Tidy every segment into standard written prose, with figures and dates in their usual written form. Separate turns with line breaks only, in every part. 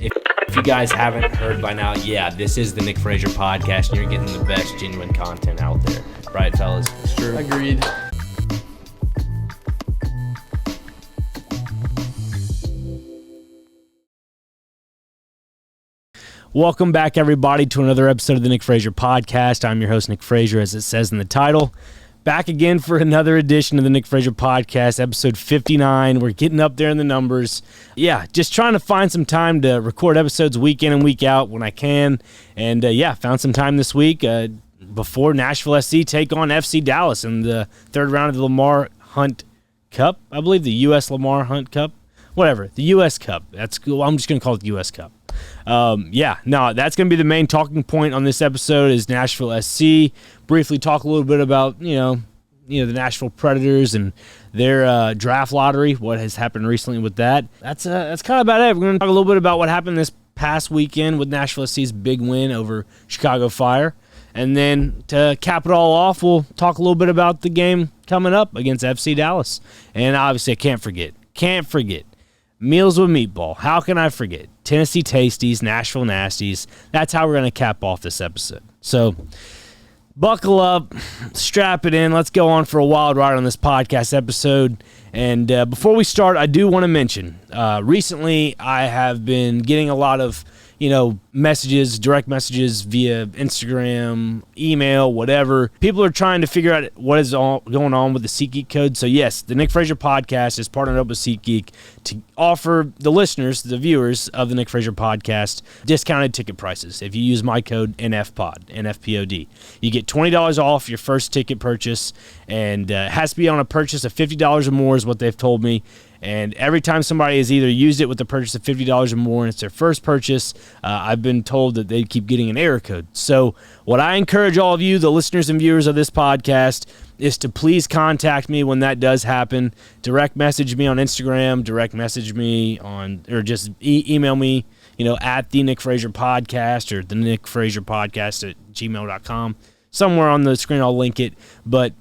If you guys haven't heard by now, yeah, this is the Nick Frazier Podcast, and you're getting the best genuine content out there. Right, fellas?
It's true. Agreed.
Welcome back, everybody, to another episode of the Nick Frazier Podcast. I'm your host, Nick Frazier, as it says in the title. Back again for another edition of the Nick Frazier Podcast, episode 59. We're getting up there in the numbers. Yeah, just trying to find some time to record episodes week in and week out when I can. And, found some time this week before Nashville SC take on FC Dallas in the third round of the Lamar Hunt Cup. I believe the U.S. Lamar Hunt Cup. Whatever, the U.S. Cup. That's cool. I'm just going to call it the U.S. Cup. That's going to be the main talking point on this episode is Nashville SC. Briefly talk a little bit about, the Nashville Predators and their draft lottery, what has happened recently with that. That's kind of about it. We're going to talk a little bit about what happened this past weekend with Nashville SC's big win over Chicago Fire. And then to cap it all off, we'll talk a little bit about the game coming up against FC Dallas. And obviously, I can't forget. Meals with Meatball. How can I forget? Tennessee Tasties, Nashville Nasties. That's how we're going to cap off this episode. So buckle up, strap it in. Let's go on for a wild ride on this podcast episode. And before we start, I do want to mention, recently I have been getting a lot of messages, direct messages via Instagram, email, whatever. People are trying to figure out what is all going on with the SeatGeek code. So yes, the Nick Frazier Podcast is partnered up with SeatGeek to offer the listeners, the viewers of the Nick Frazier Podcast, discounted ticket prices. If you use my code NFPOD, NFPOD, you get $20 off your first ticket purchase, and it has to be on a purchase of $50 or more is what they've told me. And every time somebody has either used it with a purchase of $50 or more and it's their first purchase, I've been told that they keep getting an error code. So what I encourage all of you, the listeners and viewers of this podcast, is to please contact me when that does happen. Direct message me on Instagram, direct message me on, or just email me, at the Nick Frazier Podcast or the Nick Frazier Podcast at gmail.com. Somewhere on the screen I'll link it. But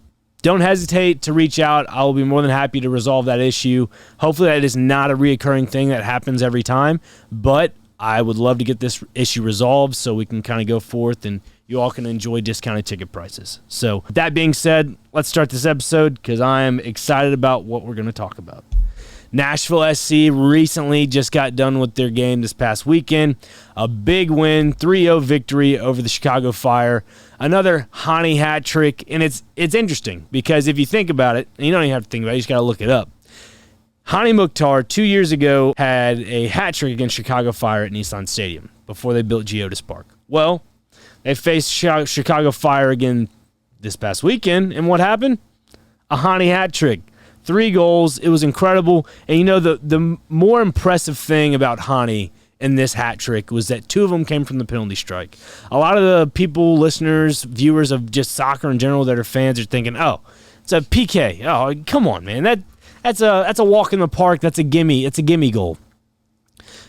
don't hesitate to reach out. I will be more than happy to resolve that issue. Hopefully that is not a reoccurring thing that happens every time, but I would love to get this issue resolved so we can kind of go forth and you all can enjoy discounted ticket prices. So with that being said, let's start this episode because I am excited about what we're going to talk about. Nashville SC recently just got done with their game this past weekend. A big win, 3-0 victory over the Chicago Fire. Another Hany hat trick, and it's interesting because if you think about it, and you don't even have to think about it, you just got to look it up. Hany Mukhtar 2 years ago had a hat trick against Chicago Fire at Nissan Stadium before they built Geodis Park. Well, they faced Chicago Fire again this past weekend, and what happened? A Hany hat trick. 3 goals. It was incredible. And the more impressive thing about Hany in this hat trick was that 2 of them came from the penalty strike. A lot of the people, listeners, viewers of just soccer in general that are fans are thinking, oh, it's a PK. Oh, come on, man. That's a walk in the park. That's a gimme. It's a gimme goal.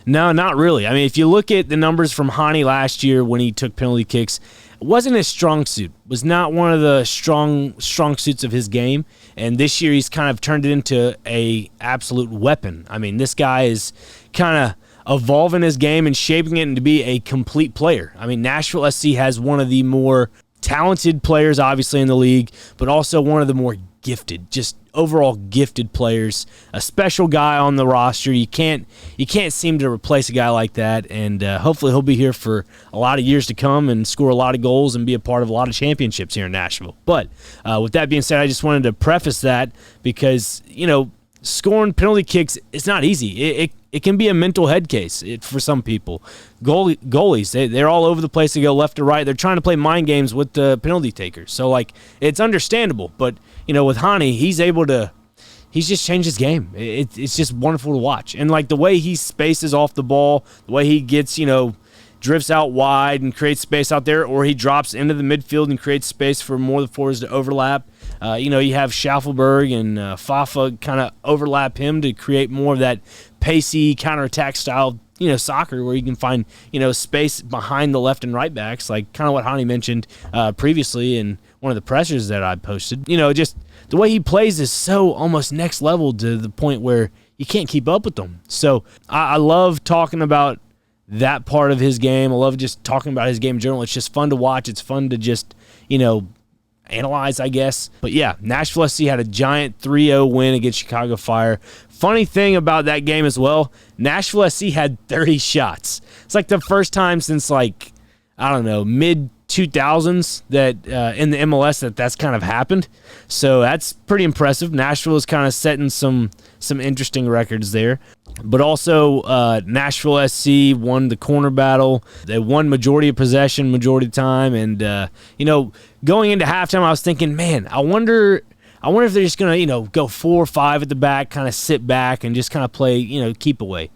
No, not really. I mean, if you look at the numbers from Hany last year when he took penalty kicks, it wasn't his strong suit. Was not one of the strong suits of his game. And this year he's kind of turned it into a absolute weapon. I mean, this guy is kind of evolving his game and shaping it into be a complete player. I mean, Nashville SC has one of the more talented players, obviously, in the league, but also one of the more gifted, just overall gifted players. A special guy on the roster. You can't seem to replace a guy like that, and hopefully he'll be here for a lot of years to come and score a lot of goals and be a part of a lot of championships here in Nashville. But with that being said, I just wanted to preface that because, scoring penalty kicks is not easy. It can be a mental head case for some people. Goalies, they're all over the place. They go left to right. They're trying to play mind games with the penalty takers. So, it's understandable. But, with Hany, he's just changed his game. It's just wonderful to watch. And, the way he spaces off the ball, the way he gets, drifts out wide and creates space out there, or he drops into the midfield and creates space for more of the forwards to overlap. You have Schaffelberg and Fafa kind of overlap him to create more of that pacey counterattack style, soccer where you can find, space behind the left and right backs, like kind of what Hany mentioned previously in one of the pressers that I posted. Just the way he plays is so almost next level to the point where you can't keep up with them. So I love talking about that part of his game. I love just talking about his game in general. It's just fun to watch. It's fun to just, analyze, I guess. But yeah, Nashville SC had a giant 3-0 win against Chicago Fire. Funny thing about that game as well, Nashville SC had 30 shots. It's like the first time since mid-2000s that in the MLS that's kind of happened. So that's pretty impressive. Nashville is kind of setting some interesting records there. But also, Nashville SC won the corner battle. They won majority of possession, majority of time. And, going into halftime, I was thinking, man, I wonder if they're just going to, go 4 or 5 at the back, kind of sit back and just kind of play, keep away.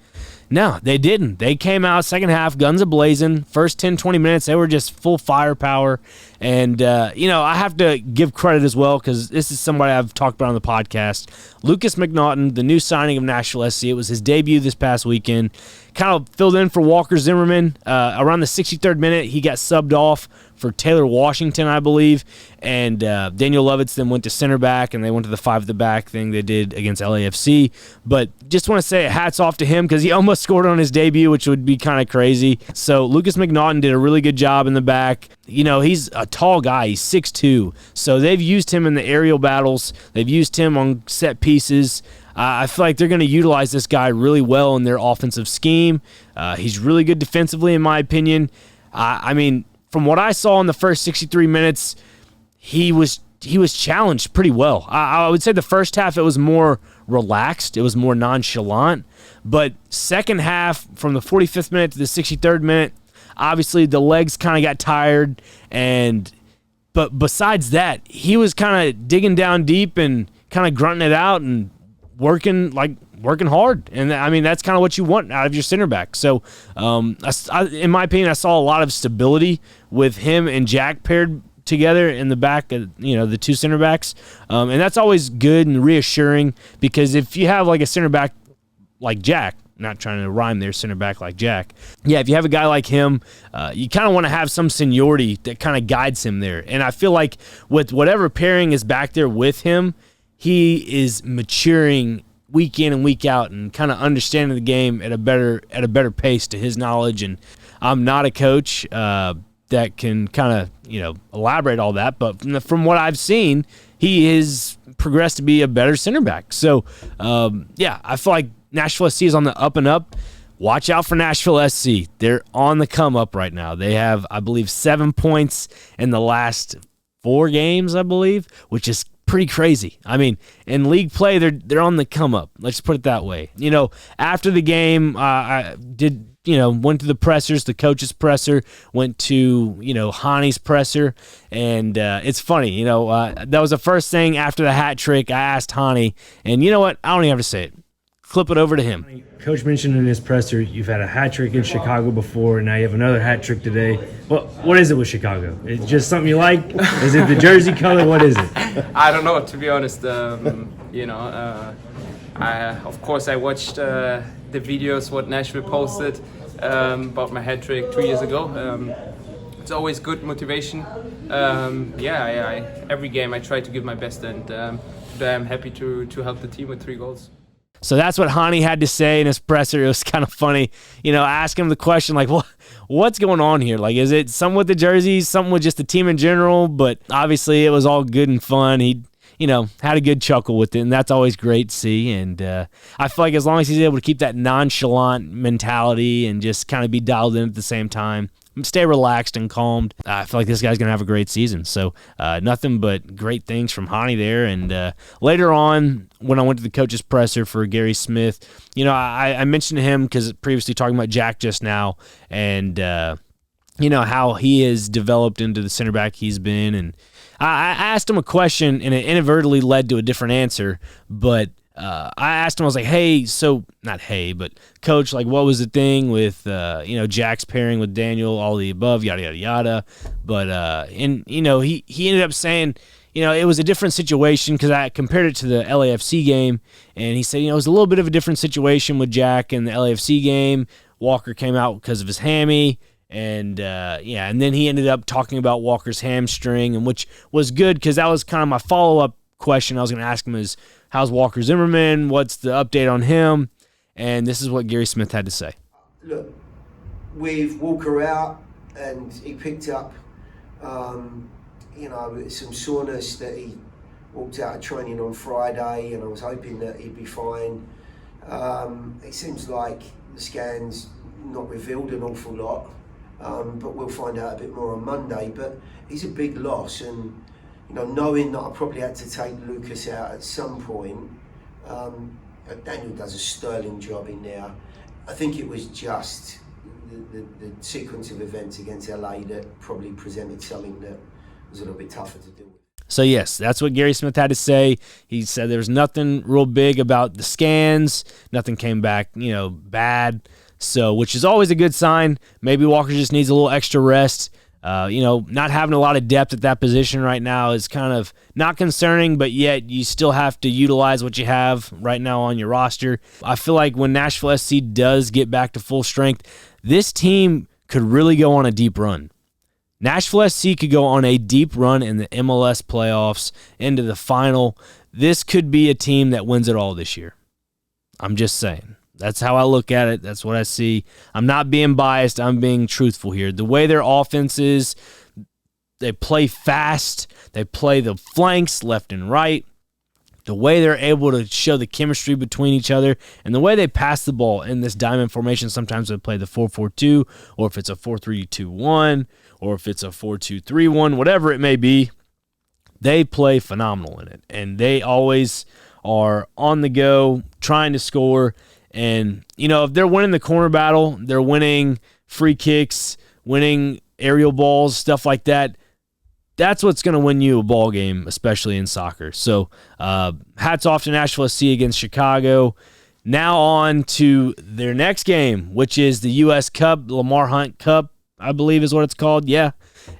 No, they didn't. They came out second half, guns a-blazing. First 10, 20 minutes, they were just full firepower. And, I have to give credit as well because this is somebody I've talked about on the podcast. Lucas McNaughton, the new signing of Nashville SC. It was his debut this past weekend. Kind of filled in for Walker Zimmerman. Around the 63rd minute, he got subbed off for Taylor Washington, I believe. And Daniel Lovitz then went to center back, and they went to the 5 at the back thing they did against LAFC. But just want to say hats off to him because he almost scored on his debut, which would be kind of crazy. So Lucas McNaughton did a really good job in the back. He's a tall guy. He's 6'2". So they've used him in the aerial battles. They've used him on set pieces. I feel like they're going to utilize this guy really well in their offensive scheme. He's really good defensively, in my opinion. From what I saw in the first 63 minutes, he was challenged pretty well. I would say the first half it was more relaxed. It was more nonchalant. But second half, from the 45th minute to the 63rd minute, obviously the legs kind of got tired. But besides that, he was kind of digging down deep and kind of grunting it out and working hard. And that's kind of what you want out of your center back. So in my opinion, I saw a lot of stability with him and Jack paired together in the back, the two center backs. And that's always good and reassuring because if you have like a center back like Jack, not trying to rhyme there, center back like Jack. Yeah, if you have a guy like him, you kind of want to have some seniority that kind of guides him there. And I feel like with whatever pairing is back there with him, he is maturing week in and week out and kind of understanding the game at a better pace to his knowledge. And I'm not a coach that can kind of elaborate all that, but from what I've seen, he has progressed to be a better center back. So I feel like Nashville SC is on the up and up. Watch out for Nashville SC. They're on the come up right now. They have, I believe, 7 points in the last 4 games, I believe, which is pretty crazy. In league play, they're on the come up. Let's put it that way. After the game, I went to the pressers, the coach's presser, went to, Hany's presser, and it's funny, that was the first thing after the hat trick. I asked Hany, and you know what? I don't even have to say it. Flip it over to him. Coach mentioned in his presser, you've had a hat trick in Chicago before, and now you have another hat trick today. What is it with Chicago? It's just something you like? Is it the jersey color? What is it?
I don't know, to be honest. I watched the videos what Nashville posted about my hat trick 2 years ago. It's always good motivation. Every game I try to give my best, and today I'm happy to help the team with 3 goals.
So that's what Hany had to say in his presser. It was kind of funny, ask him the question, like, what's going on here? Like, is it something with the jerseys, something with just the team in general? But obviously it was all good and fun. He, had a good chuckle with it, and that's always great to see. And I feel like as long as he's able to keep that nonchalant mentality and just kind of be dialed in at the same time, stay relaxed and calmed, I feel like this guy's going to have a great season. So nothing but great things from Hany there. And later on, when I went to the coach's presser for Gary Smith, I mentioned to him because previously talking about Jack just now and, how he has developed into the center back he's been. And I asked him a question, and it inadvertently led to a different answer, but I asked him, I was like, but Coach, like, what was the thing with, Jack's pairing with Daniel, all the above, yada, yada, yada. But, he ended up saying, it was a different situation because I compared it to the LAFC game, and he said, it was a little bit of a different situation with Jack in the LAFC game. Walker came out because of his hammy. And, and then he ended up talking about Walker's hamstring, and which was good because that was kind of my follow-up question I was going to ask him is, how's Walker Zimmerman? What's the update on him? And this is what Gary Smith had to say.
Look, with Walker out, and he picked up, some soreness that he walked out of training on Friday, and I was hoping that he'd be fine. It seems like the scans not revealed an awful lot, but we'll find out a bit more on Monday. But he's a big loss, and knowing that I probably had to take Lucas out at some point, Daniel does a sterling job in there. I think it was just the sequence of events against LA that probably presented something that was a little bit tougher to deal with.
So yes, that's what Gary Smith had to say. He said there was nothing real big about the scans. Nothing came back, bad. So, which is always a good sign. Maybe Walker just needs a little extra rest. Not having a lot of depth at that position right now is kind of not concerning, but yet you still have to utilize what you have right now on your roster. I feel like when Nashville SC does get back to full strength, this team could really go on a deep run. Nashville SC could go on a deep run in the MLS playoffs into the final. This could be a team that wins it all this year. I'm just saying. That's how I look at it. That's what I see. I'm not being biased. I'm being truthful here. The way their offense is, they play fast. They play the flanks left and right. The way they're able to show the chemistry between each other, and the way they pass the ball in this diamond formation. Sometimes they play the 4-4-2, or if it's a 4-3-2-1, or if it's a 4-2-3-1, whatever it may be, they play phenomenal in it. And they always are on the go, trying to score. And, if they're winning the corner battle, they're winning free kicks, winning aerial balls, stuff like that, that's what's going to win you a ball game, especially in soccer. So hats off to Nashville SC against Chicago. Now on to their next game, which is the U.S. Cup, Lamar Hunt Cup, I believe is what it's called. Yeah.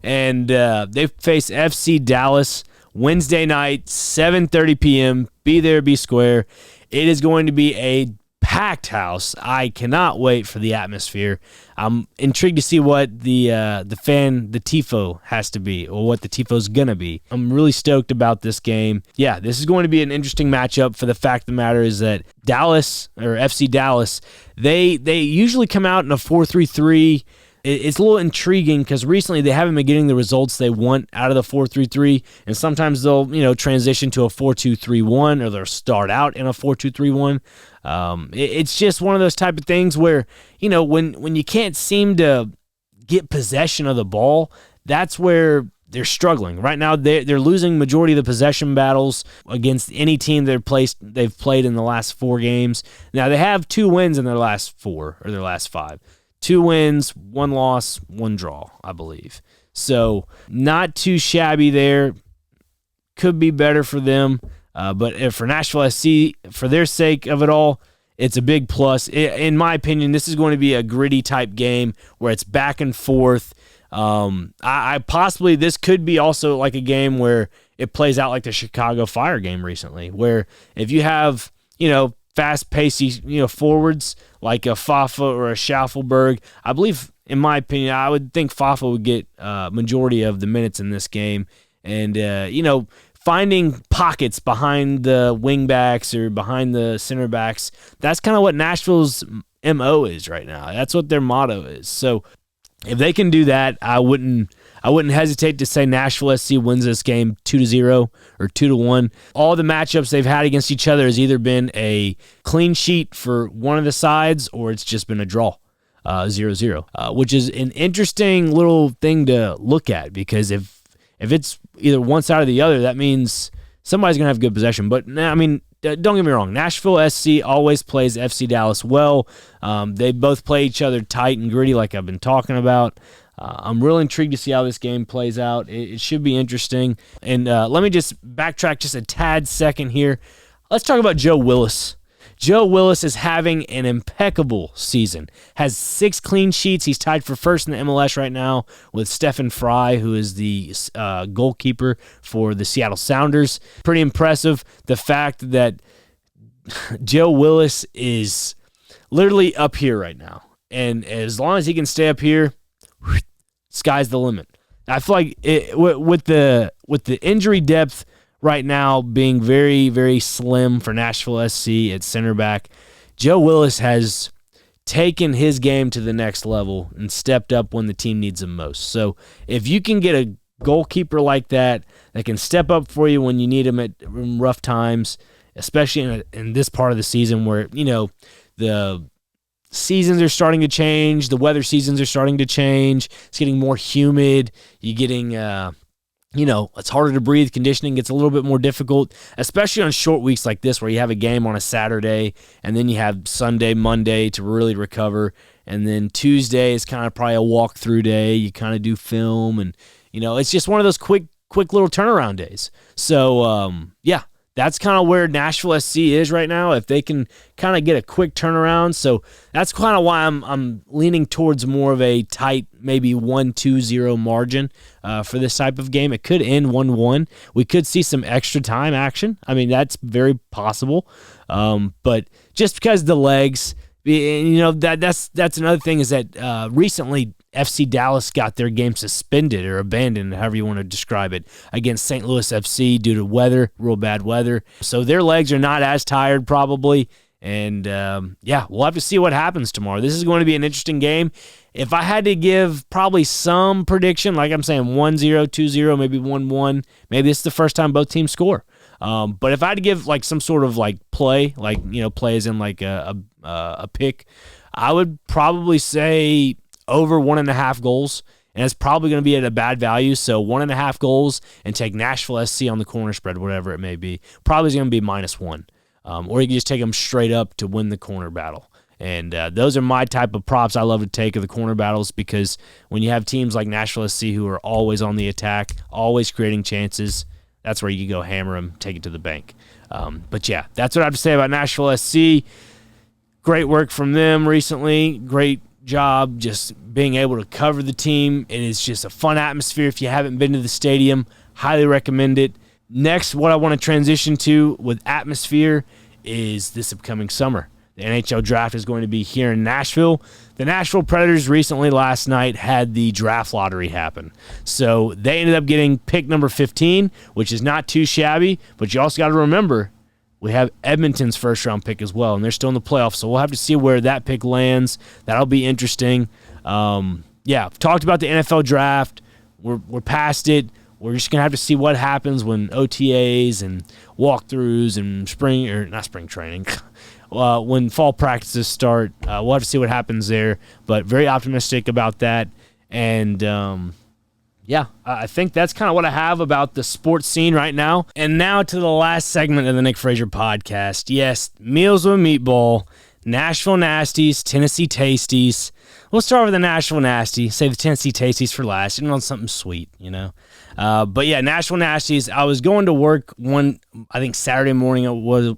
And they face FC Dallas Wednesday night, 7:30 p.m. Be there, be square. It is going to be a packed house. I cannot wait for the atmosphere. I'm intrigued to see what the tifo has to be, or what the tifo's gonna be. I'm really stoked about this game. Yeah, this is going to be an interesting matchup. For the fact of the matter is that Dallas, or FC Dallas, they usually come out in a 4-3-3. It's a little intriguing because recently they haven't been getting the results they want out of the 4-3-3, and sometimes they'll transition to a 4-2-3-1, or they'll start out in a 4-2-3-1. It's just one of those type of things where when you can't seem to get possession of the ball, that's where they're struggling right now. They're losing majority of the possession battles against any team they've played in the last 4 games. Now they have 2 wins in their last 4 or their last 5. 2 wins, 1 loss, 1 draw, I believe. So not too shabby there. Could be better for them. But for Nashville SC, for their sake of it all, it's a big plus. In my opinion, this is going to be a gritty type game where it's back and forth. This could be also like a game where it plays out like the Chicago Fire game recently, where if you have, fast-paced, forwards like a Fafa or a Schaufelberg, I believe, in my opinion, I would think Fafa would get majority of the minutes in this game. And, finding pockets behind the wingbacks or behind the center backs, that's kind of what Nashville's MO is right now. That's what their motto is. So if they can do that, I wouldn't hesitate to say Nashville SC wins this game 2-0 or 2-1. All the matchups they've had against each other has either been a clean sheet for one of the sides, or it's just been a draw, 0-0, which is an interesting little thing to look at, because if it's either one side or the other, that means somebody's going to have good possession. But, don't get me wrong. Nashville SC always plays FC Dallas well. They both play each other tight and gritty like I've been talking about. I'm really intrigued to see how this game plays out. It should be interesting. And let me just backtrack just a tad second here. Let's talk about Joe Willis. Joe Willis is having an impeccable season. Has 6 clean sheets. He's tied for first in the MLS right now with Stephen Fry, who is the goalkeeper for the Seattle Sounders. Pretty impressive. The fact that Joe Willis is literally up here right now. And as long as he can stay up here, sky's the limit. I feel like with the injury depth right now being very, very slim for Nashville SC at center back, Joe Willis has taken his game to the next level and stepped up when the team needs him most. So if you can get a goalkeeper like that can step up for you when you need him at rough times, especially in this part of the season where, the seasons are starting to change, the weather seasons are starting to change, it's getting more humid, you're getting it's harder to breathe. Conditioning gets a little bit more difficult, especially on short weeks like this where you have a game on a Saturday and then you have Sunday, Monday to really recover. And then Tuesday is kind of probably a walkthrough day. You kind of do film and, it's just one of those quick little turnaround days. So, that's kind of where Nashville SC is right now, if they can kind of get a quick turnaround. So that's kind of why I'm leaning towards more of a tight, maybe 1-2-0 margin for this type of game. It could end 1-1. We could see some extra time action. I mean, that's very possible. But just because the legs, that's another thing is that recently FC Dallas got their game suspended or abandoned, however you want to describe it, against St. Louis FC due to weather, real bad weather. So their legs are not as tired probably. And, we'll have to see what happens tomorrow. This is going to be an interesting game. If I had to give probably some prediction, like I'm saying 1-0, 2-0, maybe 1-1, maybe this is the first time both teams score. But if I had to give like some sort of like play, like, play as in like a pick, I would probably say over 1.5 goals, and it's probably going to be at a bad value. So 1.5 goals and take Nashville SC on the corner spread, whatever it may be. Probably is going to be -1, or you can just take them straight up to win the corner battle. And those are my type of props I love to take of the corner battles, because when you have teams like Nashville SC who are always on the attack, always creating chances, that's where you go hammer them, take it to the bank. But yeah, that's what I have to say about Nashville SC. Great work from them recently. Great job just being able to cover the team. It is just a fun atmosphere. If you haven't been to the stadium, highly recommend it. Next, what I want to transition to with atmosphere is this upcoming summer. The NHL draft is going to be here in Nashville. The Nashville Predators recently last night had the draft lottery happen. So they ended up getting pick number 15, which is not too shabby, but you also got to remember we have Edmonton's first-round pick as well, and they're still in the playoffs, so we'll have to see where that pick lands. That'll be interesting. I've talked about the NFL draft. We're past it. We're just going to have to see what happens when OTAs and walkthroughs and not spring training, when fall practices start. We'll have to see what happens there, but very optimistic about that. And I think that's kind of what I have about the sports scene right now. And now to the last segment of the Nick Frazier Podcast. Yes, Meals with Meatball, Nashville Nasties, Tennessee Tasties. We'll start with the Nashville Nasty, save the Tennessee Tasties for last, on something sweet, But yeah, Nashville Nasties, I was going to work Saturday morning.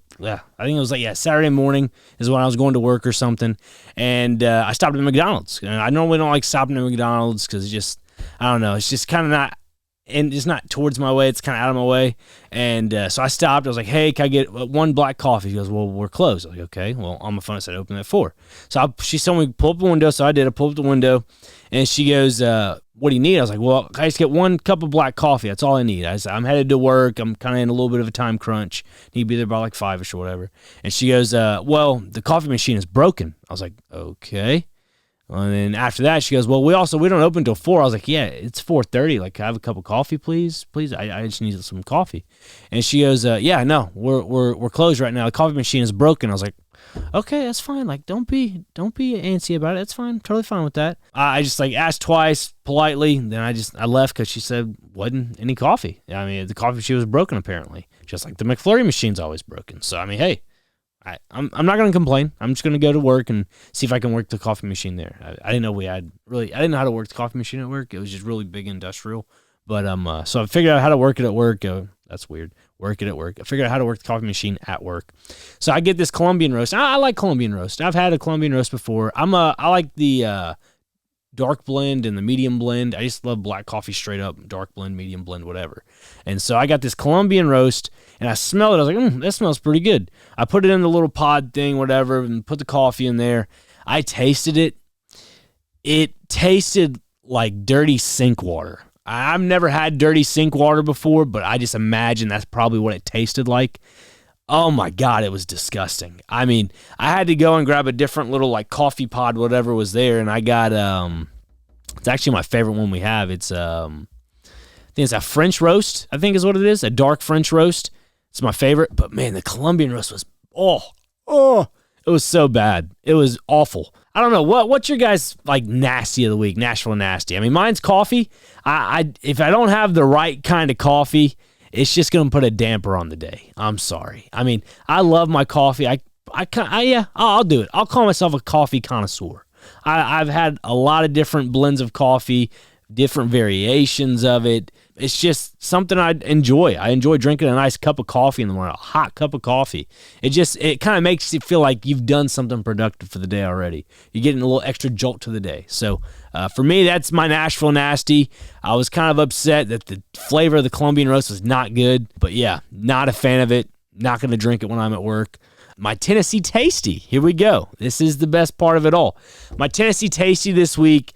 Saturday morning is when I was going to work or something. And I stopped at McDonald's. And I normally don't like stopping at McDonald's because I don't know. It's just kind of not, and it's not towards my way. It's kind of out of my way. And so I stopped. I was like, hey, can I get one black coffee? He goes, well, we're closed. I was like, okay. Well, on my phone, I said, open at 4. So she told me, pull up the window. So I did. I pulled up the window. And she goes, what do you need? I was like, well, I just get one cup of black coffee. That's all I need. I said, I'm headed to work. I'm kind of in a little bit of a time crunch. Need to be there by like 5-ish or whatever. And she goes, well, the coffee machine is broken. I was like, okay. And then after that, she goes, well, we don't open until 4. I was like, yeah, it's 4:30. Like, can I have a cup of coffee, please? Please, I just need some coffee. And she goes, yeah, no, we're closed right now. The coffee machine is broken. I was like, okay, that's fine. Like, don't be antsy about it. It's fine. Totally fine with that. I just asked twice politely. Then I left because she said wasn't any coffee. I mean, the coffee machine was broken apparently, just like the McFlurry machine's always broken. So I mean, hey. I'm not going to complain. I'm just going to go to work and see if I can work the coffee machine there. I didn't know I didn't know how to work the coffee machine at work. It was just really big industrial. But so I figured out how to work it at work. That's weird. Work it at work. I figured out how to work the coffee machine at work. So I get this Colombian roast. I like Colombian roast. I've had a Colombian roast before. I like the dark blend and the medium blend. I just love black coffee straight up, dark blend, medium blend, whatever. And so I got this Colombian roast, and I smelled it. I was like, that smells pretty good. I put it in the little pod thing, whatever, and put the coffee in there. I tasted it. It tasted like dirty sink water. I've never had dirty sink water before, but I just imagine that's probably what it tasted like. Oh my God, it was disgusting. I mean, I had to go and grab a different little like coffee pod, whatever was there, and I got it's actually my favorite one we have. It's I think it's a French roast, I think is what it is, a dark French roast. It's my favorite, but man, the Colombian roast was it was so bad. It was awful. I don't know what's your guys like nasty of the week, Nashville nasty. I mean, mine's coffee. If I don't have the right kind of coffee, it's just going to put a damper on the day. I'm sorry. I mean, I love my coffee. I'll do it. I'll call myself a coffee connoisseur. I've had a lot of different blends of coffee, different variations of it. It's just something I enjoy. I enjoy drinking a nice cup of coffee in the morning, a hot cup of coffee. It kind of makes you feel like you've done something productive for the day already. You're getting a little extra jolt to the day. So for me, that's my Nashville nasty. I was kind of upset that the flavor of the Colombian roast was not good. But yeah, not a fan of it. Not going to drink it when I'm at work. My Tennessee Tasty. Here we go. This is the best part of it all. My Tennessee Tasty this week,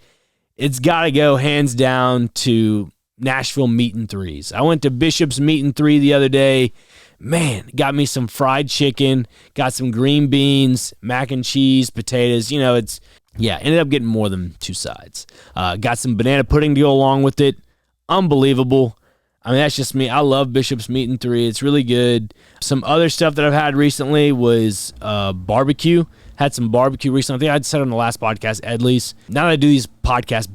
it's got to go hands down to Nashville Meat and Threes. I went to Bishop's Meat and Three the other day. Man, got me some fried chicken, got some green beans, mac and cheese, potatoes. Ended up getting more than two sides. Got some banana pudding to go along with it. Unbelievable. I mean, that's just me. I love Bishop's Meat and Three. It's really good. Some other stuff that I've had recently was barbecue. Had some barbecue recently. I think I'd said on the last podcast, Edley's. Now that I do these podcasts,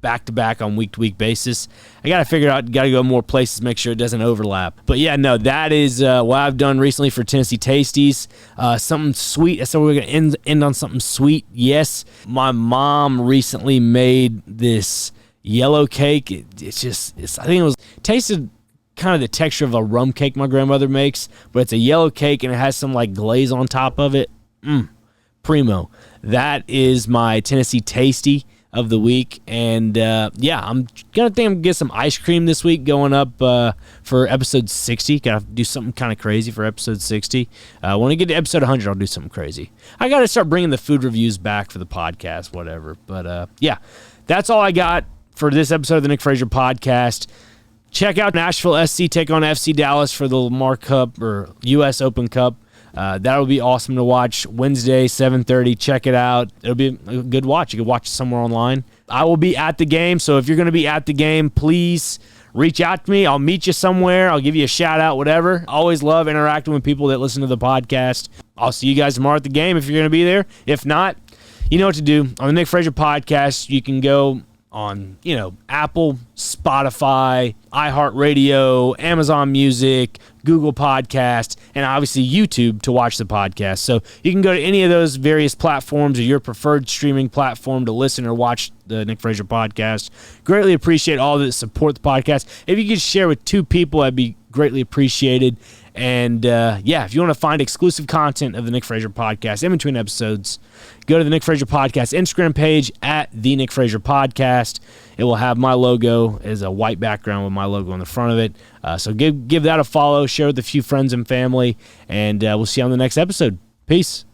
back-to-back on week-to-week basis, I got to figure out, got to go more places, make sure it doesn't overlap. But yeah, no, that is what I've done recently for Tennessee Tasties. Something sweet. So we're going to end on something sweet. Yes, my mom recently made this yellow cake. I think it tasted kind of the texture of a rum cake my grandmother makes, but it's a yellow cake and it has some like glaze on top of it. Primo. That is my Tennessee Tasty of the week. And I'm gonna get some ice cream this week going up for episode 60. Gotta do something kind of crazy for episode 60. When I get to episode 100, I'll do something crazy. I gotta start bringing the food reviews back for the podcast, whatever. But that's all I got for this episode of the Nick Frazier Podcast. Check out Nashville SC take on FC Dallas for the Lamar Cup or U.S. Open Cup. That'll be awesome to watch. Wednesday, 7:30. Check it out. It'll be a good watch. You can watch it somewhere online. I will be at the game, so if you're going to be at the game, please reach out to me. I'll meet you somewhere. I'll give you a shout-out, whatever. Always love interacting with people that listen to the podcast. I'll see you guys tomorrow at the game if you're going to be there. If not, you know what to do. On the Nick Frazier Podcast, you can go on, Apple, Spotify, iHeartRadio, Amazon Music, Google Podcast, and obviously YouTube to watch the podcast. So you can go to any of those various platforms or your preferred streaming platform to listen or watch the Nick Frazier Podcast. Greatly appreciate all that support the podcast. If you could share with 2 people, that'd be greatly appreciated. And if you want to find exclusive content of the Nick Frazier Podcast in between episodes, go to the Nick Frazier Podcast Instagram page at the Nick Frazier Podcast. It will have my logo as a white background with my logo on the front of it. So give that a follow, share with a few friends and family, and we'll see you on the next episode. Peace.